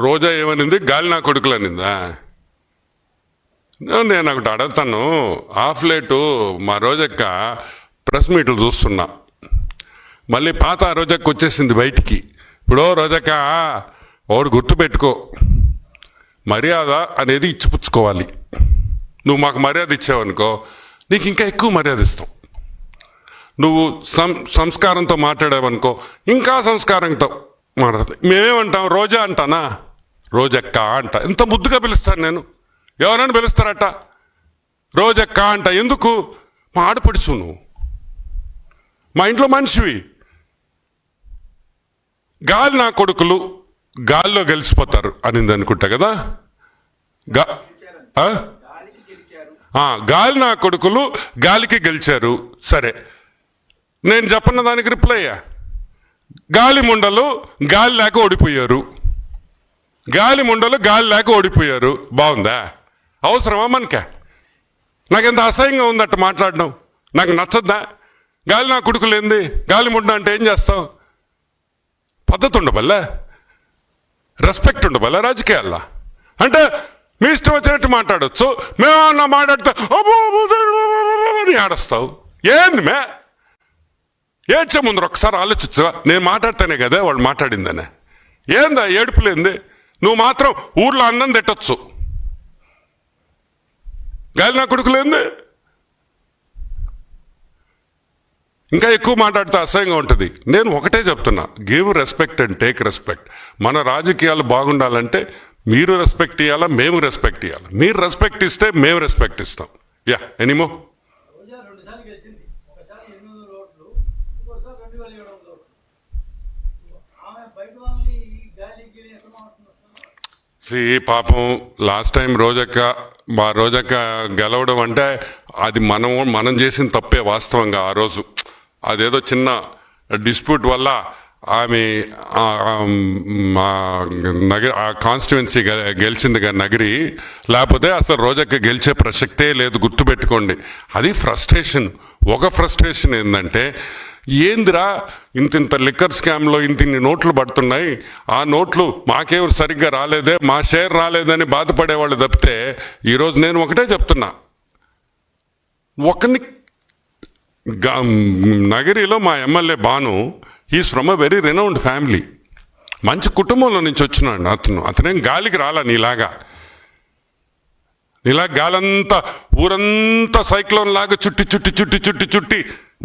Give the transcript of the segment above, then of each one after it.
రోజా ఏమనింది? గాలి నా కొడుకులు అనిందా? నేను ఒకటి అడుగుతాను. హాఫ్ లేటు మా రోజక్క ప్రెస్ మీట్లు చూస్తున్నా, మళ్ళీ పాత రోజక్క వచ్చేసింది బయటికి. ఇప్పుడు రోజక్క ఒకటి గుర్తుపెట్టుకో, మర్యాద అనేది ఇచ్చిపుచ్చుకోవాలి. నువ్వు మాకు మర్యాద ఇచ్చావనుకో, నీకు ఇంకా ఎక్కువ మర్యాద ఇస్తాం. నువ్వు సంస్కారంతో మాట్లాడావనుకో, ఇంకా సంస్కారంతో మాట్లాడతాం. మేమేమంటాం? రోజా అంటానా? రోజక్క అంట. ఎంత ముద్దుగా పిలుస్తాను నేను. ఎవరైనా పిలుస్తారట రోజక్క అంట. ఎందుకు? మా ఆడపడుచు నువ్వు, మా ఇంట్లో మనిషివి. గాలి నా కొడుకులు గాల్లో గెలిచిపోతారు అనింది అనుకుంటా కదా. గాలి నా కొడుకులు గాలికి గెలిచారు. సరే, నేను చెప్పన్న దానికి రిప్లై అయ్యా. గాలి ముండలు గాలి లేక ఓడిపోయారు. గాలి ముండలు గాలి లేక ఓడిపోయారు. బాగుందా? అవసరమా మనకే? నాకెంత అసహ్యంగా ఉందట మాట్లాడడం. నాకు నచ్చద్దా? గాలి నా కొడుకులు ఏంది? గాలి ముండ అంటే ఏం చేస్తావు? పద్ధతి ఉండబల్లా, రెస్పెక్ట్ ఉండబల్లా రాజకీయాల్లో. అంటే మీ ఇష్టం వచ్చినట్టు మాట్లాడచ్చు. మేమన్నా మాట్లాడితే అని ఆడస్తావు. ఏంది మే? ఏడ్చే ముందు ఒకసారి ఆలోచించవా? నేను మాట్లాడితేనే కదా వాళ్ళు మాట్లాడిందనే. ఏందా ఏడుపులేంది? నువ్వు మాత్రం ఊర్లో అన్నం తిట్టచ్చు. గాలి నా కొడుకులేంది? ఇంకా ఎక్కువ మాట్లాడితే అసహ్యంగా ఉంటుంది. నేను ఒకటే చెప్తున్నా, give respect and take respect. మన రాజకీయాలు బాగుండాలంటే మీరు రెస్పెక్ట్ ఇవ్వాలా, మేము రెస్పెక్ట్ ఇవ్వాలి. మీరు రెస్పెక్ట్ ఇస్తే మేము రెస్పెక్ట్ ఇస్తాం. యా, ఎనీమో. పాపం లాస్ట్ టైం మా రోజక్క గెలవడం అంటే అది మనం చేసిన తప్పే. వాస్తవంగా ఆ రోజు అదేదో చిన్న డిస్ప్యూట్ వల్ల ఆమె ఆ కాన్స్టిట్యువెన్సీ గెలిచింది కానీ నగరి, లేకపోతే అసలు రోజక్క గెలిచే ప్రసక్తే లేదు. గుర్తుపెట్టుకోండి. అది ఫ్రస్ట్రేషన్. ఒక ఫ్రస్ట్రేషన్ ఏంటంటే, ఏందిరా ఇంత లిక్కర్ స్కామ్లో ఇన్ని నోట్లు పడుతున్నాయి, ఆ నోట్లు మాకేమో సరిగ్గా రాలేదే, మా షేర్ రాలేదని బాధపడేవాళ్ళు తప్పితే, ఈరోజు నేను ఒకటే చెప్తున్నా, ఒకరిని నగరిలో మా ఎమ్మెల్యే బాను, he's from a very renowned family. మంచి కుటుంబంలో నుంచి వచ్చినాడు అతనేం గాలికి రాలా నీలాగా గాలంతా ఊరంతా సైక్లోన్ లాగా చుట్టి చుట్టి చుట్టి చుట్టి చుట్టి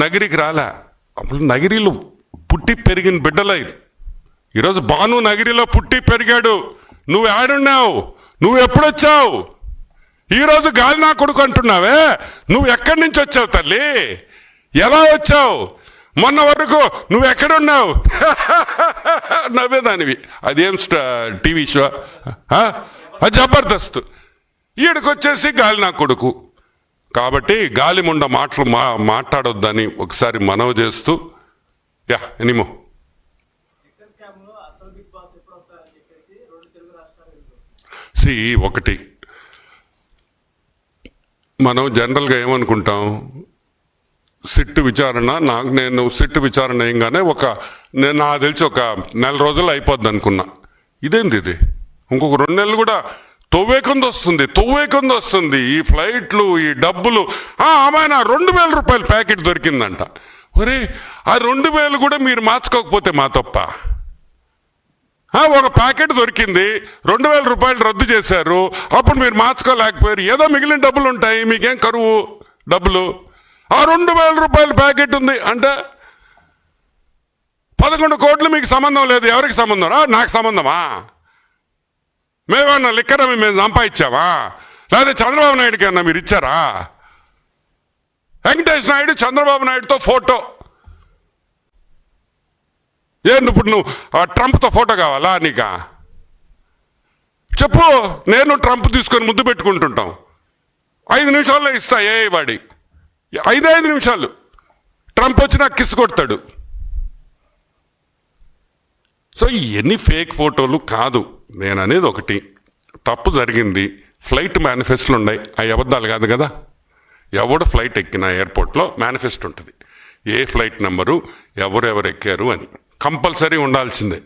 నగరికి రాలా. అప్పుడు నగిరిలో పుట్టి పెరిగిన బిడ్డలై. ఈరోజు బాను నగిరిలో పుట్టి పెరిగాడు. నువ్వు ఆడున్నావు, నువ్వు ఎప్పుడొచ్చావు? ఈరోజు గాలి నా కొడుకు అంటున్నావే, నువ్వు ఎక్కడి నుంచి వచ్చావు తల్లి? ఎలా వచ్చావు? మొన్న వరకు నువ్వు ఎక్కడున్నావు? నవ్వేదానివి. అదేం టీవీ షో, అది జబర్దస్త్. ఈడకొచ్చేసి గాలి నా కొడుకు. కాబట్టి గాలి ముండ మాటలు మాట్లాడొద్దని ఒకసారి మనవి చేస్తూ, యా ఎనీమో. ఒకటి మనం జనరల్గా ఏమనుకుంటాం, సిట్టు విచారణ నేను సిట్టు విచారణ ఏంగానే నాకు తెలిసి ఒక నెల రోజులు అయిపోద్ది అనుకున్నా. ఇదేంది ఇది? ఇంకొక 2 నెలలు కూడా తొవ్వేకొంది వస్తుంది. ఈ ఫ్లైట్లు, ఈ డబ్బులు. ఆమెనా 2,000 రూపాయల ప్యాకెట్ దొరికిందంట. ఒరే, ఆ 2,000 కూడా మీరు మార్చుకోకపోతే మా తప్ప. ఒక ప్యాకెట్ దొరికింది, 2,000 రూపాయలు రద్దు చేశారు, అప్పుడు మీరు మార్చుకోలేకపోయారు. ఏదో మిగిలిన డబ్బులు ఉంటాయి, మీకేం కరువు డబ్బులు. ఆ 2,000 రూపాయల ప్యాకెట్ ఉంది అంటే 11 కోట్లు మీకు సంబంధం లేదు. ఎవరికి సంబంధం రా? నాకు సంబంధమా? మేమన్నా లిక్కరమి మేము సంపాదించావా? లేదా చంద్రబాబు నాయుడుకి అన్నా మీరు ఇచ్చారా? వెంకటేష్ నాయుడు చంద్రబాబు నాయుడుతో ఫోటో. ఏంటి ఇప్పుడు నువ్వు ట్రంప్తో ఫోటో కావాలా నీకా? చెప్పు. నేను ట్రంప్ తీసుకొని ముద్దు పెట్టుకుంటుంటాం. 5 నిమిషాల్లో ఇస్తా. వాడి 5 నిమిషాలు ట్రంప్ వచ్చి నాకు కిస్ కొడతాడు. సో ఇవన్నీ ఫేక్ ఫోటోలు కాదు. నేను అనేది ఒకటి, తప్పు జరిగింది. ఫ్లైట్ మేనిఫెస్టోలు ఉన్నాయి, అవి అబద్ధాలు కాదు కదా. ఎవడు ఫ్లైట్ ఎక్కిన ఎయిర్పోర్ట్లో మేనిఫెస్టో ఉంటుంది, ఏ ఫ్లైట్ నెంబరు, ఎవరెవరు ఎక్కారు అని కంపల్సరీ ఉండాల్సిందే.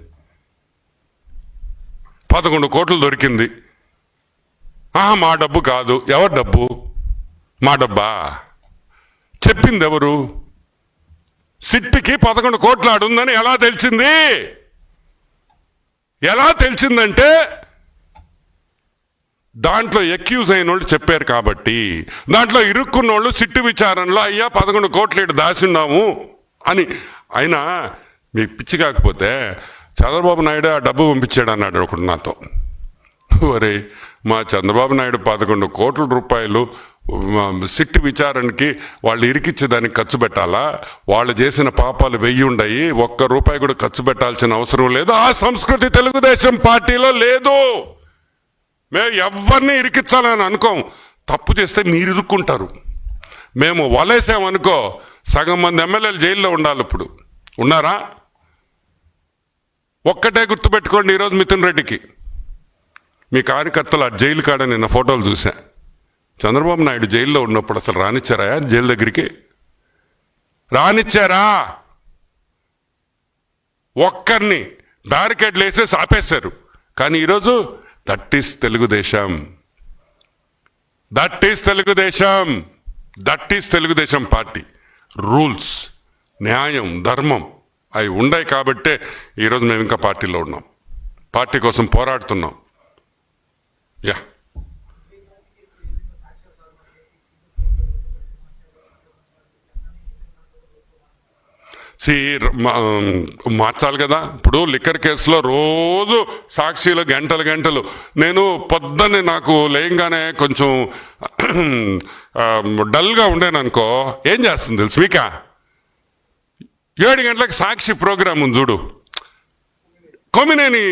11 కోట్లు దొరికింది. మా డబ్బు కాదు. ఎవరి డబ్బు? మా డబ్బా? చెప్పింది ఎవరు? సిట్కి 11 కోట్లు ఆడుందని ఎలా తెలిసింది? ఎలా తెలిసిందంటే దాంట్లో ఎక్యూజ్ అయిన వాళ్ళు చెప్పారు కాబట్టి. దాంట్లో ఇరుక్కున్న వాళ్ళు సిట్టు విచారణలో అయ్యా 11 కోట్లు ఇటు దాచున్నాము అని. అయినా మీకు పిచ్చి కాకపోతే చంద్రబాబు నాయుడు ఆ డబ్బు పంపించాడు అన్నాడు ఒకడు నాతో. ఒరే, మా చంద్రబాబు నాయుడు 11 కోట్ల రూపాయలు సిట్టు విచారణకి వాళ్ళు ఇరికిచ్చేదానికి ఖర్చు పెట్టాలా? వాళ్ళు చేసిన పాపాలు 1000 ఉన్నాయి, ₹1 కూడా ఖర్చు పెట్టాల్సిన అవసరం లేదు. ఆ సంస్కృతి తెలుగుదేశం పార్టీలో లేదు. మేము ఎవరిని ఇరికించాలని అనుకోం. తప్పు చేస్తే మీరు ఇరుక్కుంటారు. మేము వలేసామనుకో సగం మంది ఎమ్మెల్యేలు జైల్లో ఉండాలి. ఇప్పుడు ఉన్నారా? ఒక్కటే గుర్తుపెట్టుకోండి, ఈరోజు మిథున్ రెడ్డికి మీ కార్యకర్తలు ఆ జైలు కాడ నిన్న ఫోటోలు చూసా. చంద్రబాబు నాయుడు జైల్లో ఉన్నప్పుడు అసలు రానిచ్చారా జైలు దగ్గరికి? రానిచ్చారా? ఒక్కరిని బ్యారికేడ్లు వేసేసి ఆపేశారు. కానీ ఈరోజు that is Telugu Desam. That is Telugu Desam. That is Telugu Desam party. Rules, న్యాయం, ధర్మం అవి ఉన్నాయి కాబట్టే ఈరోజు మేము ఇంకా పార్టీలో ఉన్నాం, పార్టీ కోసం పోరాడుతున్నాం. యా, మార్చాలి కదా. ఇప్పుడు లిక్కర్ కేసులో రోజు సాక్షిలో గంటలు నేను పొద్దున్నే నాకు లేయంగానే కొంచెం డల్గా ఉండేను అనుకో, ఏం చేస్తుంది తెలుసు మీకా? 7 గంటలకు సాక్షి ప్రోగ్రామ్ ఉంది చూడు, కొమ్మినేని.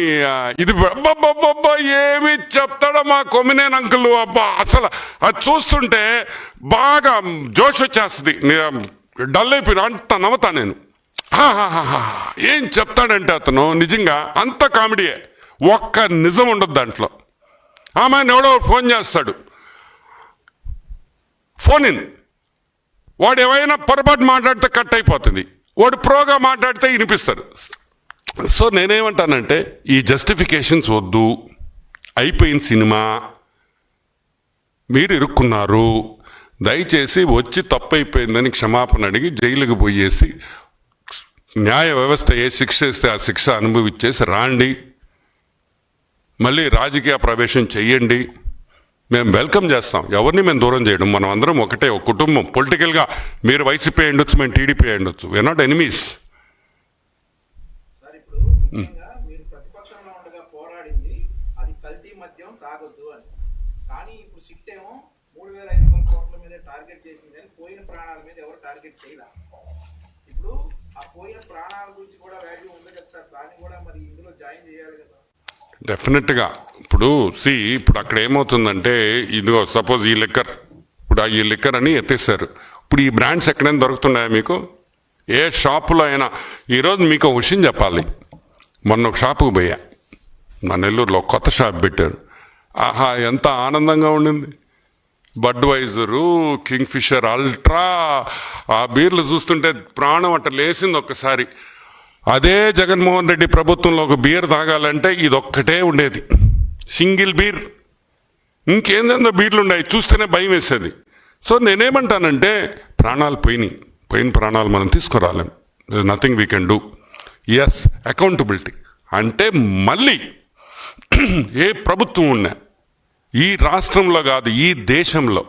ఇది అబ్బబ్బబ్బబ్బా ఏమి చెప్తాడో మా కొమ్మినేని అంకుల్. అబ్బా అసలు అది చూస్తుంటే బాగా జోష్ వచ్చేస్తుంది. డల్ అయిపోయిన అంత నవ్వుతా నేను. ఏం చెప్తాడంటే అతను నిజంగా అంత కామెడీయే, ఒక్క నిజం ఉండదు దాంట్లో. ఆమెను ఎవడో ఫోన్ చేస్తాడు, ఫోన్ ఇన్, వాడు ఏమైనా పొరపాటు మాట్లాడితే కట్ అయిపోతుంది, వాడు ప్రోగా మాట్లాడితే వినిపిస్తారు. సో నేనేమంటానంటే ఈ జస్టిఫికేషన్స్ వద్దు. అయిపోయిన సినిమా, మీరు ఇరుక్కున్నారు, దయచేసి వచ్చి తప్పైపోయిందని క్షమాపణ అడిగి జైలుకి పోయేసి న్యాయ వ్యవస్థ ఏ శిక్ష ఇస్తే ఆ శిక్ష అనుభవించేసి రాండి, మళ్ళీ రాజకీయ ప్రవేశం చెయ్యండి. మేము వెల్కమ్ చేస్తాం, ఎవరిని మేము దూరం చేయడం. మనం అందరం ఒకటే, ఒక కుటుంబం. పొలిటికల్గా మీరు వైసీపీ అయ్యుండొచ్చు, మేము టీడీపీ అయ్యుండొచ్చు. We're not enemies. డెఫినెట్గా. ఇప్పుడు ఇప్పుడు అక్కడ ఏమవుతుందంటే, ఇదిగో సపోజ్ ఈ లిక్కర్, ఇప్పుడు ఈ లిక్కర్ అని ఎత్తేసారు. ఇప్పుడు ఈ బ్రాండ్స్ ఎక్కడైనా దొరుకుతున్నాయా మీకు? ఏ షాపులో అయినా? ఈరోజు మీకు ఒక విషయం చెప్పాలి. మొన్న ఒక షాపుకు పోయా, మా నెల్లూరులో కొత్త షాప్ పెట్టారు. ఆహా ఎంత ఆనందంగా ఉండింది. బడ్వైజరు, కింగ్ ఫిషర్ అల్ట్రా, ఆ బీర్లు చూస్తుంటే ప్రాణం అట్ట లేసింది ఒక్కసారి. అదే జగన్మోహన్ రెడ్డి ప్రభుత్వంలో ఒక బీర్ తాగాలంటే ఇదొక్కటే ఉండేది, సింగిల్ బీర్. ఇంకేందో బీర్లు ఉన్నాయి, చూస్తేనే భయం వేసేది. సో నేనేమంటానంటే ప్రాణాలు పోయిన ప్రాణాలు మనం తీసుకురాలేం. Nothing we can do. Yes, accountability అంటే మళ్ళీ ఏ ప్రభుత్వం ఉన్నా, ఈ రాష్ట్రంలో కాదు ఈ దేశంలో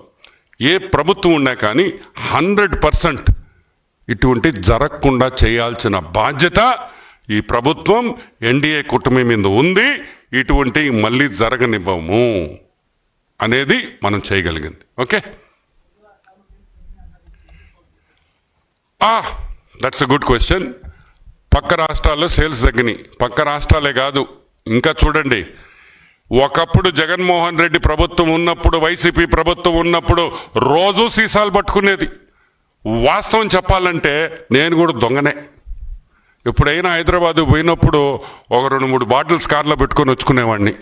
ఏ ప్రభుత్వం ఉన్నా కానీ 100% ఇటువంటి జరగకుండా చేయాల్సిన బాధ్యత ఈ ప్రభుత్వం, ఎన్డీఏ కూటమి మీద ఉంది. ఇటువంటి మళ్ళీ జరగనివ్వము అనేది మనం చేయగలిగింది. Okay, that's a good question. పక్క రాష్ట్రాల్లో సేల్స్ తగ్గినాయి. పక్క రాష్ట్రాలే కాదు, ఇంకా చూడండి, ఒకప్పుడు జగన్మోహన్ రెడ్డి ప్రభుత్వం ఉన్నప్పుడు, వైసీపీ ప్రభుత్వం ఉన్నప్పుడు రోజు సీసాలు పట్టుకునేది. వాస్తవం చెప్పాలంటే నేను కూడా దొంగనే. ఎప్పుడైనా హైదరాబాదు పోయినప్పుడు ఒక 2-3 బాటిల్స్ కార్లో పెట్టుకొని వచ్చుకునేవాడిని.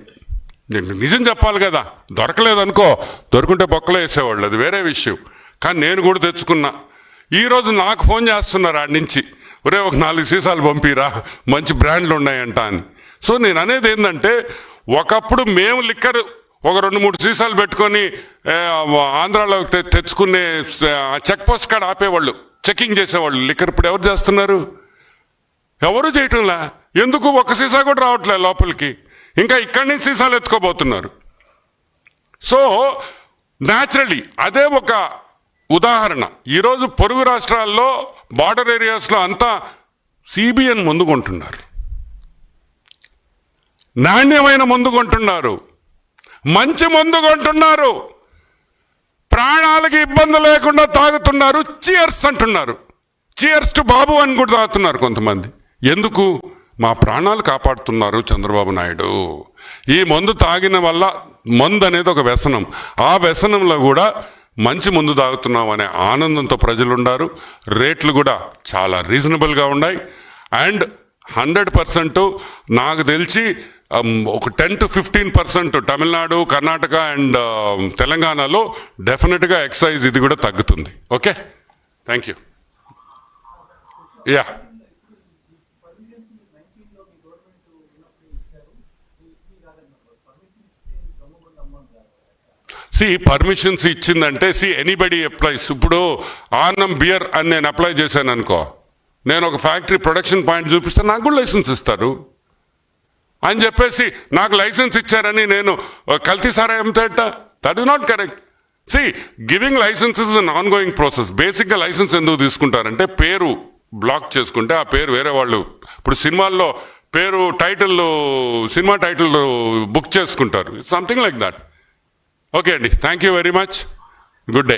నిజం చెప్పాలి కదా, దొరకలేదనుకో, దొరుకుంటే బొక్కలో వేసేవాళ్ళు, అది వేరే విషయం. కానీ నేను కూడా తెచ్చుకున్నా. ఈరోజు నాకు ఫోన్ చేస్తున్నారు ఆడి నుంచి, ఒరే ఒక 4 సీసాలు పంపిరా, మంచి బ్రాండ్లు ఉన్నాయంట అని. సో నేను అనేది ఏంటంటే, ఒకప్పుడు మేము లిక్కర్ ఒక 2-3 సీసాలు పెట్టుకొని ఆంధ్రాలో తెచ్చుకునే చెక్ పోస్ట్ కాడ ఆపేవాళ్ళు, చెకింగ్ చేసేవాళ్ళు లిక్కర్. ఇప్పుడు ఎవరు చేస్తున్నారు? ఎవరు చేయటంలా. ఎందుకు? ఒక సీసా కూడా రావట్లే లోపలికి. ఇంకా ఇక్కడి నుంచి సీసాలు ఎత్తుకోబోతున్నారు. సో న్యాచురలీ అదే ఒక ఉదాహరణ. ఈరోజు పొరుగు రాష్ట్రాల్లో బార్డర్ ఏరియాస్లో అంతా CBN మందు కొంటున్నారు, నాణ్యమైన మందు కొంటున్నారు, మంచి మందు కొంటున్నారు, ప్రాణాలకి ఇబ్బంది లేకుండా తాగుతున్నారు. చీయర్స్ అంటున్నారు, చీయర్స్ టు బాబు అని కూడా తాగుతున్నారు కొంతమంది. ఎందుకు? మా ప్రాణాలు కాపాడుతున్నారు చంద్రబాబు నాయుడు. ఈ మందు తాగిన వల్ల, మందు అనేది ఒక వ్యసనం, ఆ వ్యసనంలో కూడా మంచి మందు తాగుతున్నాం అనే ఆనందంతో ప్రజలు ఉన్నారు. రేట్లు కూడా చాలా రీజనబుల్గా ఉన్నాయి. అండ్ 100% నాకు తెలిసి ఒక 10 to 15% తమిళనాడు, కర్ణాటక అండ్ తెలంగాణలో డెఫినెట్గా ఎక్సైజ్ ఇది కూడా తగ్గుతుంది. Okay, thank you. Yeah, permissions ఇచ్చిందంటే ఎనీబడి అప్లైస్. ఇప్పుడు ఆనం బియర్ అని నేను అప్లై చేశాను అనుకో, నేను ఒక ఫ్యాక్టరీ ప్రొడక్షన్ పాయింట్ చూపిస్తే నాకు కూడా లైసెన్స్ ఇస్తారు అని చెప్పేసి, నాకు లైసెన్స్ ఇచ్చారని నేను కల్తీ సారా అమ్ముతాట, that is not correct. Giving licences is an ongoing process. బేసిక్గా లైసెన్స్ ఎందుకు తీసుకుంటారంటే పేరు బ్లాక్ చేసుకుంటే ఆ పేరు వేరే వాళ్ళు, ఇప్పుడు సినిమాల్లో పేరు టైటిల్, సినిమా టైటిల్ బుక్ చేసుకుంటారు. Something like that. ఓకే అండి, thank you very much. Good day.